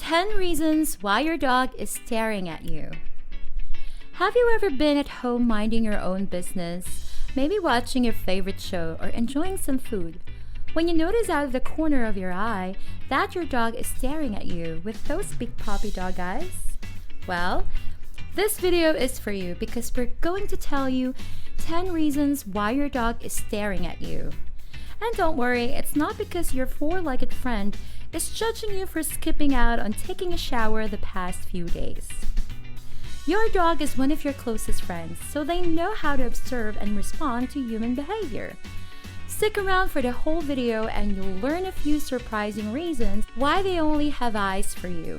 10 reasons why your dog is staring at you. Have you ever been at home minding your own business, maybe watching your favorite show or enjoying some food, when you notice out of the corner of your eye that your dog is staring at you with those big puppy dog eyes? Well, this video is for you because we're going to tell you 10 reasons why your dog is staring at you. And don't worry, it's not because your four-legged friend is judging you for skipping out on taking a shower the past few days. Your dog is one of your closest friends, so they know how to observe and respond to human behavior. Stick around for the whole video and you'll learn a few surprising reasons why they only have eyes for you.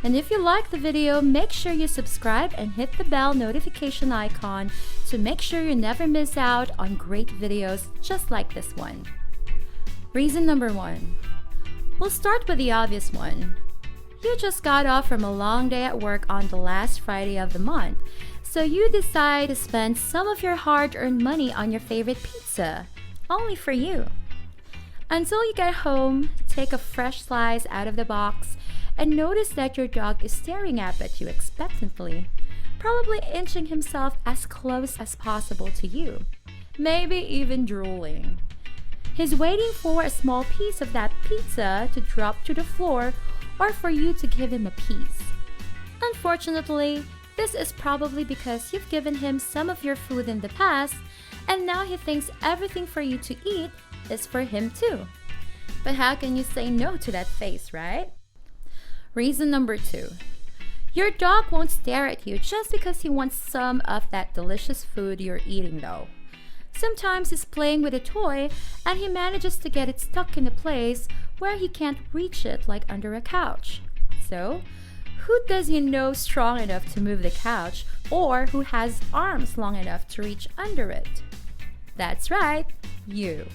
And if you like the video, make sure you subscribe and hit the bell notification icon to make sure you never miss out on great videos just like this one. Reason number 1. We'll start with the obvious one. You just got off from a long day at work on the last Friday of the month, so you decide to spend some of your hard-earned money on your favorite pizza, only for you. Until you get home, take a fresh slice out of the box, and notice that your dog is staring up at you expectantly, probably inching himself as close as possible to you, maybe even drooling. He's waiting for a small piece of that pizza to drop to the floor or for you to give him a piece. Unfortunately, this is probably because you've given him some of your food in the past and now he thinks everything for you to eat is for him too. But how can you say no to that face, right? Reason number 2. Your dog won't stare at you just because he wants some of that delicious food you're eating though. Sometimes he's playing with a toy and he manages to get it stuck in a place where he can't reach it, like under a couch. So, who does he know strong enough to move the couch or who has arms long enough to reach under it? That's right, you.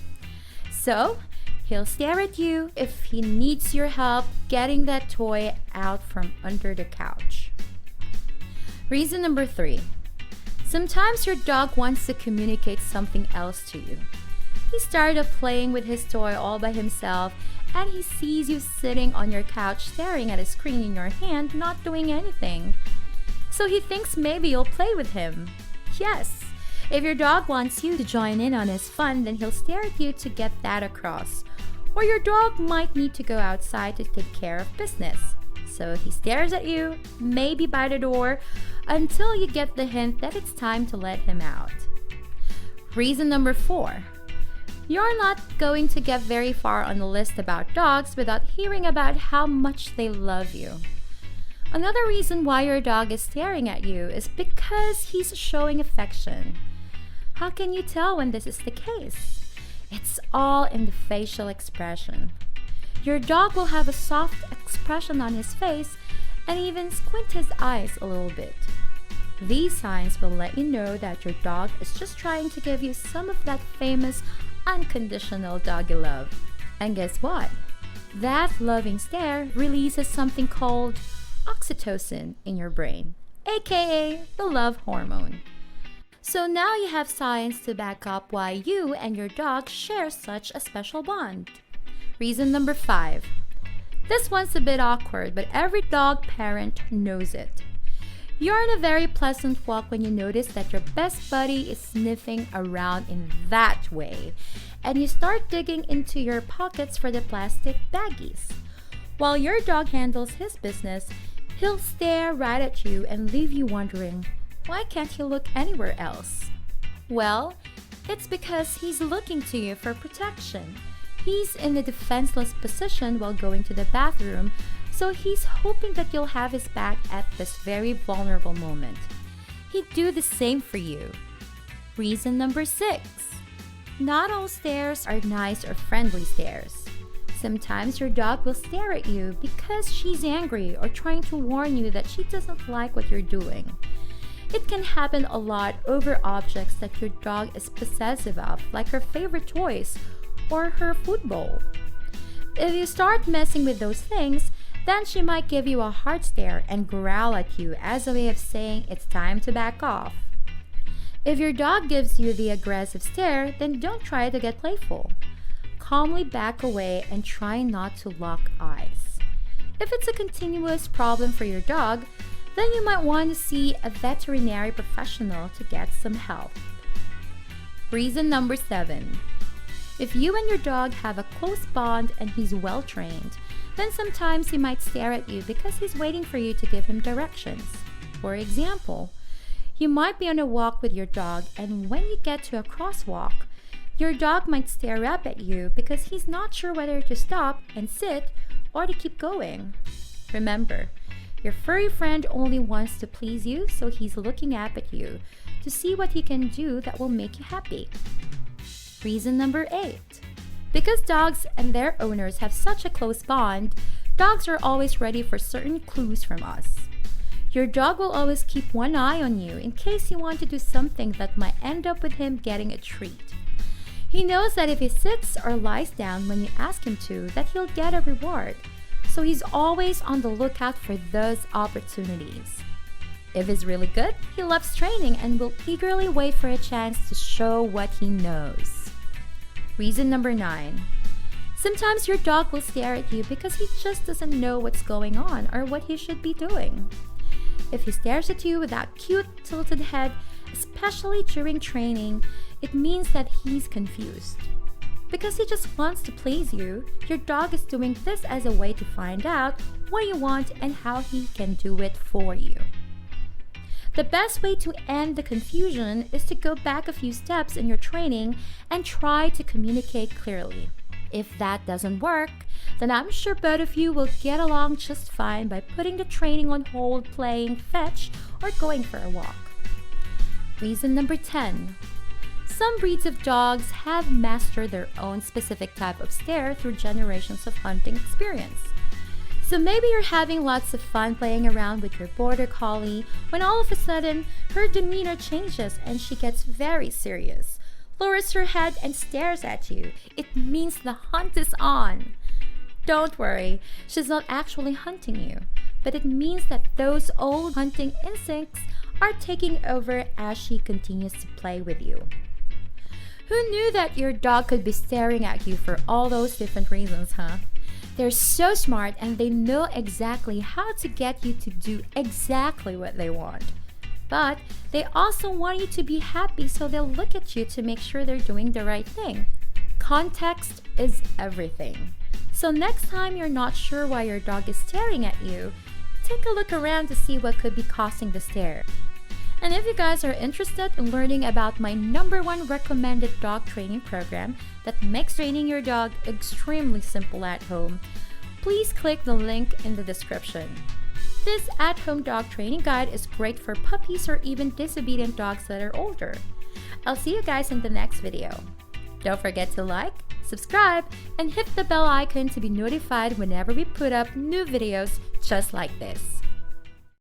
So, he'll stare at you if he needs your help getting that toy out from under the couch. Reason number 3. Sometimes your dog wants to communicate something else to you. He's tired of playing with his toy all by himself and he sees you sitting on your couch staring at a screen in your hand, not doing anything. So he thinks maybe you'll play with him. Yes, if your dog wants you to join in on his fun, then he'll stare at you to get that across. Or your dog might need to go outside to take care of business. So he stares at you, maybe by the door, until you get the hint that it's time to let him out. Reason number 4. You're not going to get very far on the list about dogs without hearing about how much they love you. Another reason why your dog is staring at you is because he's showing affection. How can you tell when this is the case? It's all in the facial expression. Your dog will have a soft expression on his face and even squint his eyes a little bit. These signs will let you know that your dog is just trying to give you some of that famous unconditional doggy love. And guess what? That loving stare releases something called oxytocin in your brain, aka the love hormone. So now you have science to back up why you and your dog share such a special bond. Reason number 5. This one's a bit awkward, but every dog parent knows it. You're in a very pleasant walk when you notice that your best buddy is sniffing around in that way, and you start digging into your pockets for the plastic baggies. While your dog handles his business, he'll stare right at you and leave you wondering, why can't he look anywhere else? Well, it's because he's looking to you for protection. He's in a defenseless position while going to the bathroom, so he's hoping that you'll have his back at this very vulnerable moment. He'd do the same for you. Reason number 6. Not all stares are nice or friendly stares. Sometimes your dog will stare at you because she's angry or trying to warn you that she doesn't like what you're doing. It can happen a lot over objects that your dog is possessive of, like her favorite toys or her food bowl. If you start messing with those things, then she might give you a hard stare and growl at you as a way of saying it's time to back off. If your dog gives you the aggressive stare, then don't try to get playful. Calmly back away and try not to lock eyes. If it's a continuous problem for your dog, then you might want to see a veterinary professional to get some help. Reason number 7. If you and your dog have a close bond and he's well trained, then sometimes he might stare at you because he's waiting for you to give him directions. For example, you might be on a walk with your dog, and when you get to a crosswalk, your dog might stare up at you because he's not sure whether to stop and sit or to keep going. Remember, your furry friend only wants to please you, so he's looking up at you to see what he can do that will make you happy. Reason number 8. Because dogs and their owners have such a close bond, dogs are always ready for certain clues from us. Your dog will always keep one eye on you in case you want to do something that might end up with him getting a treat. He knows that if he sits or lies down when you ask him to, that he'll get a reward, so he's always on the lookout for those opportunities. If he's really good, he loves training and will eagerly wait for a chance to show what he knows. Reason number 9. Sometimes your dog will stare at you because he just doesn't know what's going on or what he should be doing. If he stares at you with that cute tilted head, especially during training, it means that he's confused. Because he just wants to please you, your dog is doing this as a way to find out what you want and how he can do it for you. The best way to end the confusion is to go back a few steps in your training and try to communicate clearly. If that doesn't work, then I'm sure both of you will get along just fine by putting the training on hold, playing fetch, or going for a walk. Reason number 10. Some breeds of dogs have mastered their own specific type of stare through generations of hunting experience. So maybe you're having lots of fun playing around with your border collie when all of a sudden her demeanor changes and she gets very serious, lowers her head and stares at you. It means the hunt is on. Don't worry, she's not actually hunting you, but it means that those old hunting instincts are taking over as she continues to play with you. Who knew that your dog could be staring at you for all those different reasons, huh? They're so smart and they know exactly how to get you to do exactly what they want. But they also want you to be happy, so they'll look at you to make sure they're doing the right thing. Context is everything. So next time you're not sure why your dog is staring at you, take a look around to see what could be causing the stare. And if you guys are interested in learning about my #1 recommended dog training program that makes training your dog extremely simple at home, please click the link in the description. This at-home dog training guide is great for puppies or even disobedient dogs that are older. I'll see you guys in the next video. Don't forget to like, subscribe, and hit the bell icon to be notified whenever we put up new videos just like this.